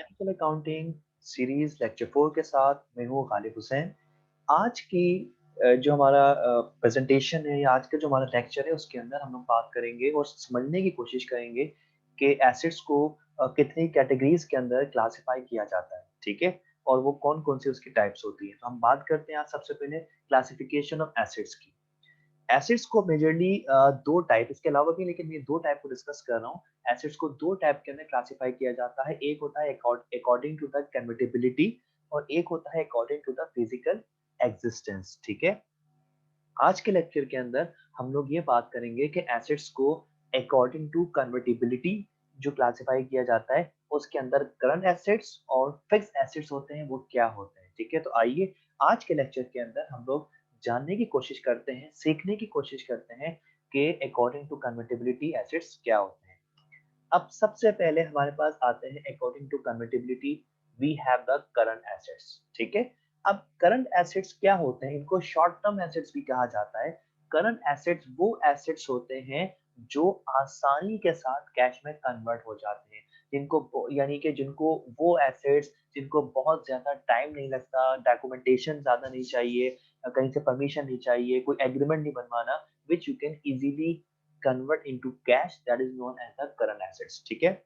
Technical accounting series lecture 4 के साथ मैं हूँ गालिब हुसैन। आज की जो हमारा प्रेजेंटेशन है या आज का जो हमारा लेक्चर है उसके अंदर हम लोग बात करेंगे और समझने की कोशिश करेंगे कि एसेट्स को कितनी कैटेगरीज के अंदर क्लासिफाई किया जाता है, ठीक है? और वो कौन-कौन सी उसकी टाइप्स होती हैं। तो हम बात करते हैं आज सबसे पहले क्लासिफिकेशन ऑफ एसेट्स की। एसिड्स को मेजरली 2 टाइप इसके अलावा भी लेकिन मैं 2 टाइप को डिस्कस कर रहा हूँ। एसिड्स को 2 टाइप के अंदर क्लासिफाई किया जाता है। एक होता है अकॉर्डिंग टू द कन्वर्टिबिलिटी और एक होता है according to the physical existence, ठीक है? आज के लेक्चर के अंदर हम लोग ये बात करेंगे कि एसिड्स को अकॉर्डिंग टू कन्वर्टिबिलिटी जो क्लासिफाई किया जाता है, उसके अंदर करंट एसिड्स और फिक्स एसिड्स होते हैं, वो क्या होते हैं, ठीक है? तो आइए आज के लेक्चर के अंदर हम लोग जानने की कोशिश करते हैं, सीखने की कोशिश करते हैं कि अकॉर्डिंग टू कन्वर्टिबिलिटी एसिड्स क्या होते हैं। अब सबसे पहले हमारे पास आते हैं according to convertibility we have the current assets, ठीक है? अब करंट एसेट्स क्या होते हैं? इनको शॉर्ट टर्म एसेट्स भी कहा जाता है। करंट एसेट्स वो एसेट्स होते हैं जो आसानी के साथ कैश में कन्वर्ट हो जाते हैं, यानी कि जिनको वो एसेट्स जिनको बहुत ज्यादा टाइम नहीं लगता, डॉक्यूमेंटेशन ज्यादा नहीं चाहिए, कहीं से परमिशन नहीं चाहिए, कोई एग्रीमेंट नहीं बनवाना, which you can easily convert into cash, that is known as the current assets, ठीक है?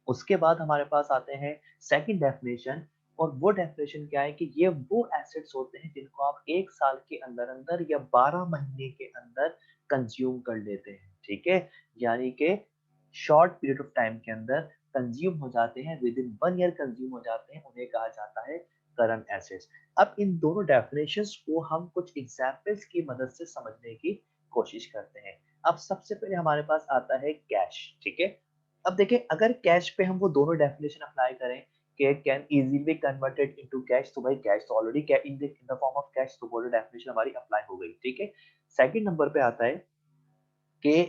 उसके बाद हमारे पास आते हैं सेकंड डेफिनेशन। और वो डेफिनेशन क्या है कि ये वो एसेट्स होते हैं जिनको आप 1 साल के अंदर अंदर या 12 महीने के अंदर कंज्यूम कर लेते हैं, ठीक है? यानी कि शॉर्ट पीरियड ऑफ टाइम के अंदर कंज्यूम हो जाते हैं, विद इन 1 ईयर कंज्यूम हो जाते हैं, उन्हें कहा जाता है करंट एसेट्स। अब इन दोनों डेफिनेशंस को हम कुछ एग्जांपल्स की मदद से समझने की कोशिश करते हैं। अब सबसे पहले हमारे पास आता है कैश, ठीक है? अब देखिए अगर कैश पे हम वो दोनों डेफिनेशन अप्लाई करें कि can easily converted into cash, तो भाई कैश तो already in the form of cash, तो वो डेफिनेशन हमारी अप्लाई हो गई, ठीक है? सेकंड नंबर पे आता है कि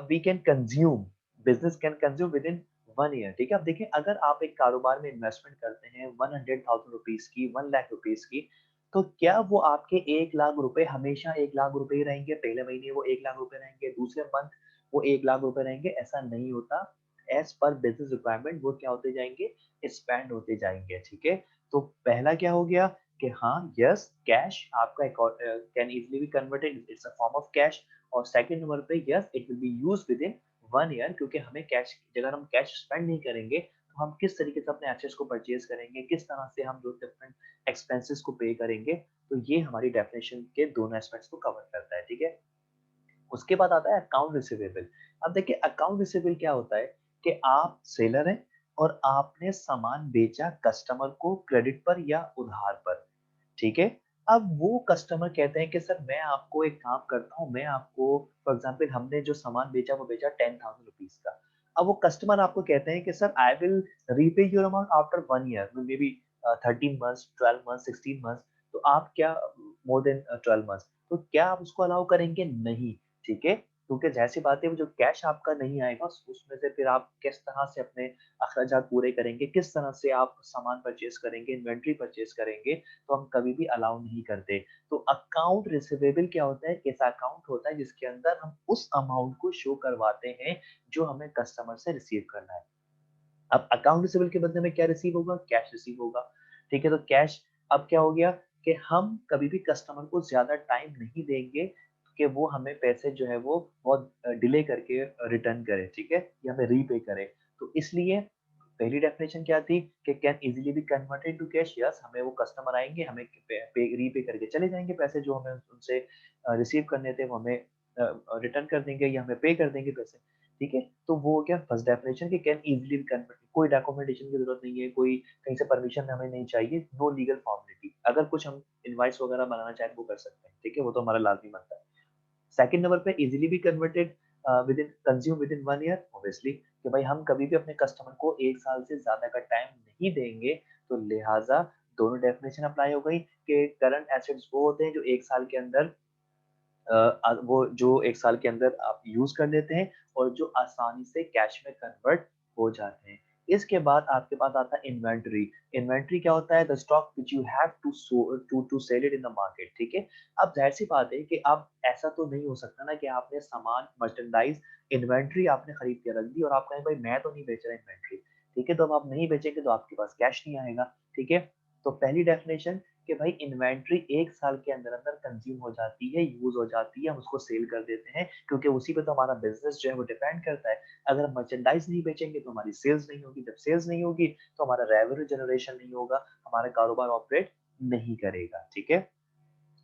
we can consume, business can consume within 1 year, ठीक है? अब देखिए अगर आप एक कारोबार में इन्वेस्टमेंट करते हैं 100,000 रुपीज की, 1 लाख रुपीज की, तो क्या वो आपके 1 लाख रुपए हमेशा 1 लाख रुपए ही रहेंगे? पहले महीने वो 1 लाख रुपए रहेंगे, दूसरे मंथ वो 1 लाख रुपए रहेंगे? ऐसा नहीं होता। एज पर बिजनेस रिक्वायरमेंट वो क्या होते जाएंगे? स्पेंड होते जाएंगे, ठीक है? तो पहला क्या हो गया कि हाँ, यस, कैश आपका can easily be converted, it's a form of cash. और सेकंड नंबर पे yes, it will be used with in 1 year, क्योंकि हमें कैश की जगह हम कैश स्पेंड नहीं करेंगे, तो हम किस तरीके से अपने एसेट्स को परचेज करेंगे, किस तरह से हम जो डिफरेंट एक्सपेंसेस को पे करेंगे, तो ये हमारी डेफिनेशन के दोनों एस्पेक्ट्स को कवर करता है, ठीक है? उसके बाद आता है अकाउंट रिसीवेबल। अब देखिए अकाउंट रिसीवेबल क्या होता है कि आप सेलर हैं और आपने सामान बेचा कस्टमर को क्रेडिट पर या उधार पर, ठीक है? अब वो कस्टमर कहते हैं कि सर मैं आपको एक काम करता हूँ, मैं आपको फॉर एग्जांपल हमने जो सामान बेचा वो बेचा 10,000 रुपीस का। अब वो कस्टमर आपको कहते हैं कि sir I will repay your amount after 1 year, may be 13 months, 12 months, 16 months. तो आप क्या मोर देन 12 मंथ्स, तो क्या आप उसको अलाउ करेंगे? नहीं, ठीक है? क्योंकि ज़ाहिर-सी बात है वो जो कैश आपका नहीं आएगा उसमें से फिर आप किस तरह से अपने अखराजात पूरे करेंगे, किस तरह से आप सामान परचेज़ करेंगे, इन्वेंटरी परचेज़ करेंगे, तो हम कभी भी अलाउ नहीं करते। तो अकाउंट रिसीवेबल क्या होता है? एक ऐसा अकाउंट होता है जिसके अंदर हम उस अमाउंट को शो करवाते हैं जो हमें कस्टमर से रिसीव करना है। अब अकाउंट रिसीवेबल के बदले में क्या रिसीव होगा? कैश रिसीव होगा, ठीक है? तो कैश अब क्या हो गया कि हम कभी भी कस्टमर को ज़्यादा टाइम नहीं देंगे कि वो हमें पैसे जो है वो बहुत डिले करके रिटर्न करे, ठीक है? या हमें रीपे करे। तो इसलिए पहली डेफिनेशन क्या थी कि can easily be converted to cash, yes, हमें वो कस्टमर आएँगे, हमें रीपे करके चले जाएँगे, पैसे जो हमें उनसे रिसीव करने थे वो हमें रिटर्न कर देंगे या हमें पे कर देंगे पैसे, ठीक है? तो वो हो गया फर्स्ट डेफिनेशन कि कैन ईज़िली बी कन्वर्टेड, कोई डॉक्यूमेंटेशन की ज़रूरत नहीं है, कोई कहीं से परमिशन हमें नहीं चाहिए, नो लीगल फॉर्मेलिटी। अगर कुछ हम इनवॉइस वगैरह बनाना चाहें तो वो कर सकते हैं, ठीक है? वो तो हमारा लाज़मी बनता है। सेकंड नंबर पे easily be converted with in 1 year, obviously कि भाई हम कभी भी अपने कस्टमर को 1 साल से ज़्यादा का टाइम नहीं देंगे, तो लिहाज़ा दोनों डेफिनिशन अप्लाई हो गई कि करंट एसेट्स वो होते हैं जो 1 साल के अंदर वो जो 1 साल के अंदर आप यूज़ कर लेते हैं और जो आसानी से कैश में कन्वर्ट हो जाते हैं। इसके बाद आपके पास आता है इन्वेंटरी। इन्वेंटरी क्या होता है? The stock which you have to sell it in the market, ठीक है? अब ज़ाहिर-सी बात है कि अब ऐसा तो नहीं हो सकता ना कि आपने सामान मर्चेंडाइज़ इन्वेंटरी आपने खरीद के रख दी और आप कहें भाई मैं तो नहीं बेच रहा इन्वेंटरी। ठीक है? तो अब आप नहीं बेचेंगे तो आपके पास कैश नहीं आएगा, ठीक है? तो पहली डेफिनेशन कि भाई इन्वेंट्री 1 साल के अंदर-अंदर कंज़्यूम हो जाती है, यूज़ हो जाती है, हम उसको सेल कर देते हैं क्योंकि उसी पे तो हमारा बिज़नेस जो है वो डिपेंड करता है। अगर हम मर्चेंडाइज़ नहीं बेचेंगे तो हमारी सेल्स नहीं होगी, जब सेल्स नहीं होगी तो हमारा रेवेन्यू जनरेशन नहीं होगा, हमारा कारोबार ऑपरेट नहीं करेगा, ठीक है?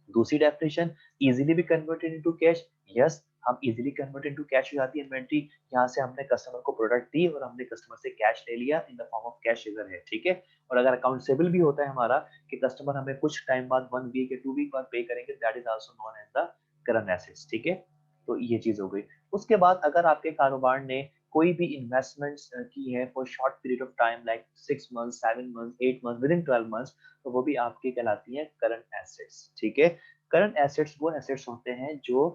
दूसरी definition easily be converted into cash. Yes, हम इजीली कन्वर्ट इनटू कैश हो जाती है इन्वेंट्री। यहाँ से हमने कस्टमर को प्रोडक्ट दी और हमने कस्टमर से कैश ले लिया in the form of cash इधर है, ठीक है? और अगर अकाउंटेबल भी होता है हमारा कि कस्टमर हमें कुछ टाइम बाद 1 वीक या 2 वीक बाद पे करेंगे, that is also known as the current assets, ठीक है? तो ये चीज हो गई। उसके बाद अगर आपके कारोबार ने कोई भी इन्वेस्टमेंट्स की है for short period of time like 6 months, 7 months, 8 months, with in 12 months, तो वो भी आपकी कहलाती हैं करंट एसेट्स, ठीक है? करंट एसेट्स वो एसेट्स होते हैं जो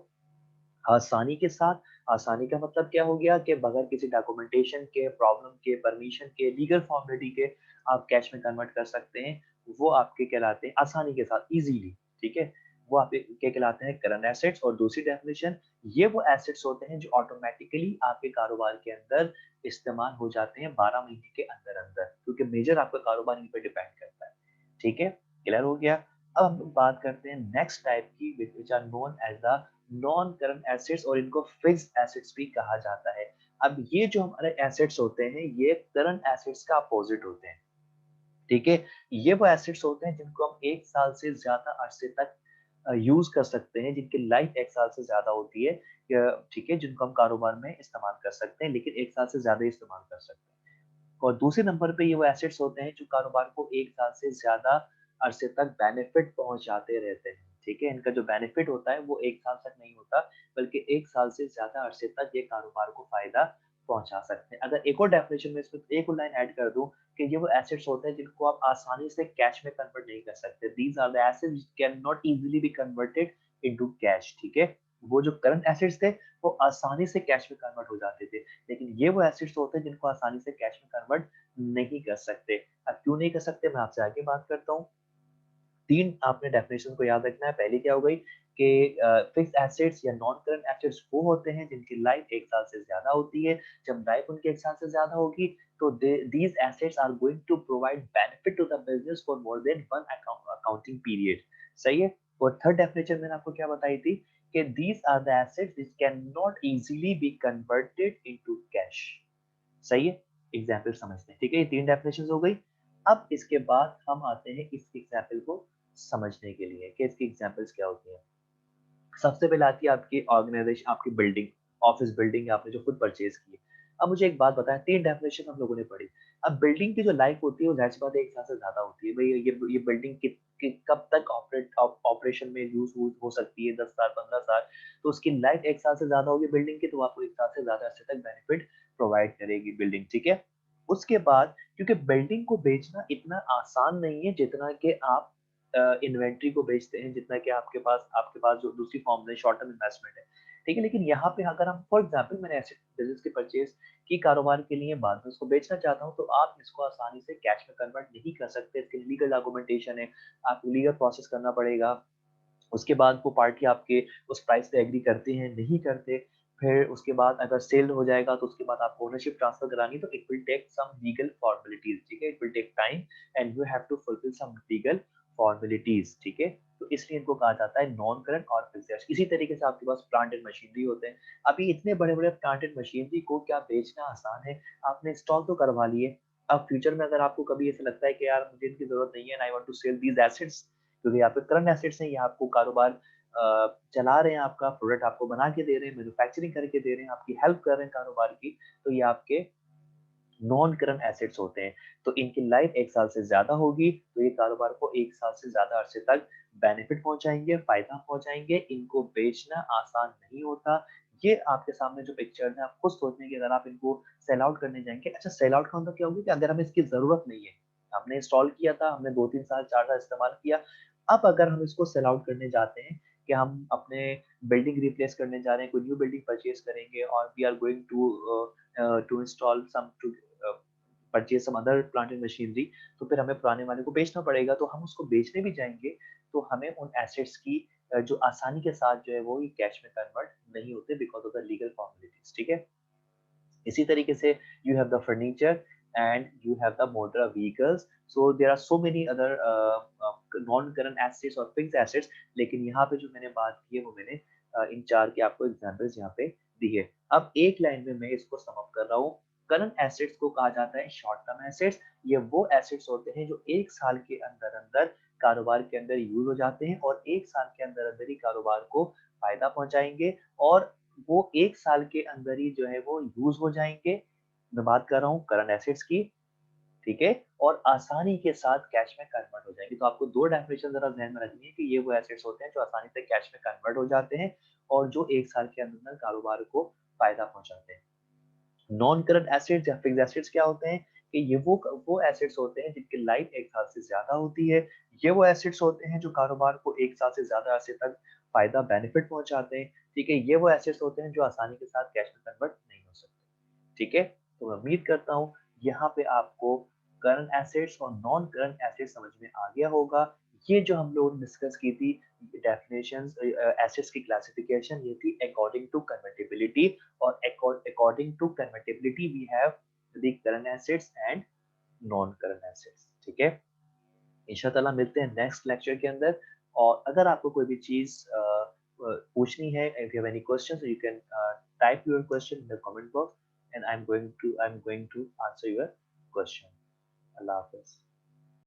आसानी के साथ, आसानी का मतलब क्या हो गया कि बगैर किसी डॉक्यूमेंटेशन के, प्रॉब्लम के, परमिशन के, लीगल फॉर्मेलिटी के आप कैश में कन्वर्ट कर सकते हैं। वो आपके कहलाते हैं आसानी के साथ, ईज़िली, ठीक है? वो आपके क्या कहलाते हैं करंट एसेट्स। और दूसरी डेफिनिशन, ये वो एसेट्स होते हैं जो ऑटोमैटिकली आपके कारोबार के अंदर इस्तेमाल हो जाते हैं 12 महीने के अंदर-अंदर, क्योंकि मेजर आपका कारोबार इन पे डिपेंड करता है। ठीक है? क्लियर हो गया? अब हम लोग बात करते हैं नेक्स्ट टाइप की which are known as the non current assets और इनको फिक्स्ड एसेट्स भी कहा जाता है। अब ये जो हमारे एसेट्स होते हैं, ये करंट एसेट्स का अपोज़िट होते हैं। ठीक है? ये वो एसेट्स होते हैं जिनको हम 1 साल से ज़्यादा अरसे तक यूज़ कर सकते हैं, जिनकी लाइफ 1 साल से ज़्यादा होती है, ठीक है? जिनको हम कारोबार में इस्तेमाल कर सकते हैं, लेकिन 1 साल से ज़्यादा ही इस्तेमाल कर सकते हैं। और दूसरे नंबर पे ये वो एसेट्स होते हैं जो कारोबार को 1 साल से ज़्यादा अरसे तक बेनिफिट पहुँचाते रहते हैं, ठीक है? इनका जो बेनिफिट होता है वो 1 साल तक नहीं होता, बल्कि 1 साल से ज़्यादा अरसे तक ये कारोबार को फ़ायदा पहुँचा सकते हैं। अगर एक और डेफिनिशन में इसमें एक और लाइन ऐड कर दूँ कि ये वो एसेट्स होते हैं जिनको आप आसानी से कैश में कन्वर्ट नहीं कर सकते। These are the assets which can not easily be converted into cash, ठीक है? वो जो करंट एसेट्स थे, वो आसानी से कैश में कन्वर्ट हो जाते थे। लेकिन ये वो एसेट्स होते हैं जिनको आसानी से कैश में कन्वर्ट नहीं कर सकते। अब क्यों नहीं कर सकते, मैं आपसे आगे बात करता हूँ। 3 आपने डेफिनिशन को याद रखना है। पहली क्या हो गई कि फिक्स्ड एसेट्स या नॉन करंट एसेट्स वो होते हैं जिनकी लाइफ 1 साल से ज़्यादा होती है। जब लाइफ उनकी 1 साल से ज़्यादा होगी तो the these assets are going to provide benefit to the business for more than 1 accounting period. सही है? और थर्ड डेफिनिशन मैंने आपको क्या बताई थी कि these are the assets which can not easily be converted into cash. सही है? एग्ज़ाम्पल समझते हैं, ठीक है? ये 3 डेफिनिशंस हो गई। अब इसके बाद हम आते हैं इस एग्ज़ाम्पल को समझने के लिए कि इसकी एग्ज़ाम्पल्स क्या होती हैं। सबसे पहले आती है आपकी ऑर्गेनाइज़ेशन, आपकी बिल्डिंग, ऑफ़िस बिल्डिंग आपने जो खुद परचेज़ की है। अब मुझे एक बात बताएँ, 3 डेफिनिशन हम लोगों ने पढ़ी। अब बिल्डिंग की जो लाइफ़ होती है वो ज़ाहिर-सी बात है 1 साल से ज़्यादा होती है। भई ये बिल्डिंग कब तक ऑपरेशन में यूज़ वूज़ हो सकती है, 10 साल, 15 साल, तो उसकी लाइफ़ 1 साल से ज़्यादा होगी बिल्डिंग की, तो आपको 1 साल से ज़्यादा अरसे तक बेनिफिट प्रोवाइड करेगी बिल्डिंग, ठीक है? उसके बाद क्योंकि बिल्डिंग को बेचना इतना आसान नहीं है जितना कि आप इन्वेंटरी को बेचते हैं, जितना कि आपके पास जो दूसरी फॉर्म्स है शॉर्ट टर्म इन्वेस्टमेंट है, ठीक है? लेकिन यहाँ पे अगर हम फॉर एग्ज़ाम्पल मैंने ऐसे बिज़नेस की परचेज़ की कारोबार के लिए बाद में उसको बेचना चाहता हूँ, तो आप इसको आसानी से कैश में कन्वर्ट नहीं कर सकते, इसके लिए लीगल डॉक्यूमेंटेशन है, आपको लीगल प्रोसेस करना पड़ेगा। उसके बाद वो पार्टी आपके उस प्राइस पे एग्री करते हैं, नहीं करते। फिर उसके बाद अगर सेल हो जाएगा तो उसके बाद आपको ओनरशिप ट्रांसफर करानी है, तो it will take some legal formalities, ठीक है? It will take time and you have to fulfil some legal formalities, ठीक है? तो इसलिए इनको कहा जाता है नॉन करंट और फिक्स्ड एसेट्स। इसी तरीके से आपके पास प्लांट एंड मशीनरी होते हैं। अभी इतने बड़े-बड़े प्लांट एंड मशीनरी को क्या बेचना आसान है? आपने इंस्टॉल तो करवा लिए। अब फ्यूचर में अगर आपको कभी ऐसा लगता है कि यार मुझे इनकी ज़रूरत नहीं है and I want to sell these assets, क्योंकि आपके करंट एसेट्स हैं, ये आपको कारोबार चला रहे हैं, आपका प्रोडक्ट आपको बना के दे रहे हैं, मैन्युफैक्चरिंग करके दे रहे हैं, आपकी हेल्प कर रहे हैं कारोबार की, तो ये आपके नॉन करंट एसेट्स होते हैं। तो इनकी लाइफ 1 साल से ज़्यादा होगी, तो ये कारोबार को 1 साल से ज़्यादा अरसे तक बेनिफिट पहुँचाएँगे, फ़ायदा पहुँचाएँगे। इनको बेचना आसान नहीं होता। ये आपके सामने जो पिक्चर्स हैं, आप खुद सोचें कि अगर आप इनको सेल आउट करने जाएँगे, अच्छा सेल आउट का मतलब क्या होगा कि अगर हमें इसकी ज़रूरत नहीं है, हमने इंस्टॉल किया था, हमने 2-3 साल, 4 साल इस्तेमाल किया, अब अगर हम इसको सेल आउट करने जाते हैं कि हम अपने बिल्डिंग रिप्लेस करने जा रहे हैं, कोई न्यू बिल्डिंग परचेज़ करेंगे और we are going to install some to purchase some other plant and machinery, तो फिर हमें पुराने वाले को बेचना पड़ेगा। तो हम उसको बेचने भी जाएँगे, तो हमें उन एसेट्स की जो आसानी के साथ जो है वो ये कैश में कन्वर्ट नहीं होते because of the legal formalities, ठीक है? इसी तरीके से you have the furniture, and you have the motor vehicles. So there are so many other non-current assets और fixed assets, लेकिन यहाँ पे जो मैंने बात की है वो मैंने इन चार के आपको एग्जांपल्स यहाँ पे दी है। अब एक लाइन में मैं इसको सम अप कर रहा हूँ। करंट एसेट्स को कहा जाता है शॉर्ट टर्म एसेट्स। ये वो एसेट्स होते हैं जो एक साल के अंदर अंदर कारोबार के अंदर यूज हो जाते हैं और एक साल के अंदर अंदर ही कारोबार को फायदा पहुंचाएंगे और वो एक साल के अंदर ही जो है वो यूज हो जाएंगे। मैं बात कर रहा हूँ करंट एसेट्स की, ठीक है? और आसानी के साथ कैश में कन्वर्ट हो जाएंगे। तो आपको 2 डेफिनेशन ज़रा ज़हन में रखनी है कि ये वो एसेट्स होते हैं जो आसानी से कैश में कन्वर्ट हो जाते हैं और जो 1 साल के अंदर कारोबार को फ़ायदा पहुँचाते हैं। नॉन करंट एसेट्स या फिक्स्ड एसेट्स क्या होते हैं कि ये वो एसेट्स होते हैं जिनकी लाइफ 1 साल से ज़्यादा होती है। ये वो एसेट्स होते हैं जो कारोबार को 1 साल से ज़्यादा अरसे तक फ़ायदा बेनिफिट पहुँचाते हैं, ठीक है? ये वो एसेट्स होते हैं जो आसानी के साथ कैश में कन्वर्ट नहीं हो सकते। ठीक है? तो मैं उम्मीद करता हूँ यहाँ पे आपको करंट एसेट्स और नॉन करंट एसेट्स समझ में आ गया होगा। ये जो हम लोगों ने डिस्कस की थी डेफिनेशंस एसेट्स की क्लासिफिकेशन ये थी अकॉर्डिंग टू कन्वर्टिबिलिटी और according to convertibility we have the current assets and non current assets. ठीक है? इंशाल्लाह मिलते हैं नेक्स्ट लेक्चर के अंदर और अगर आपको कोई भी चीज़ पूछनी है, if you have any questions you can type your question in the comment box and I'm going to answer your question. Allah Hafiz.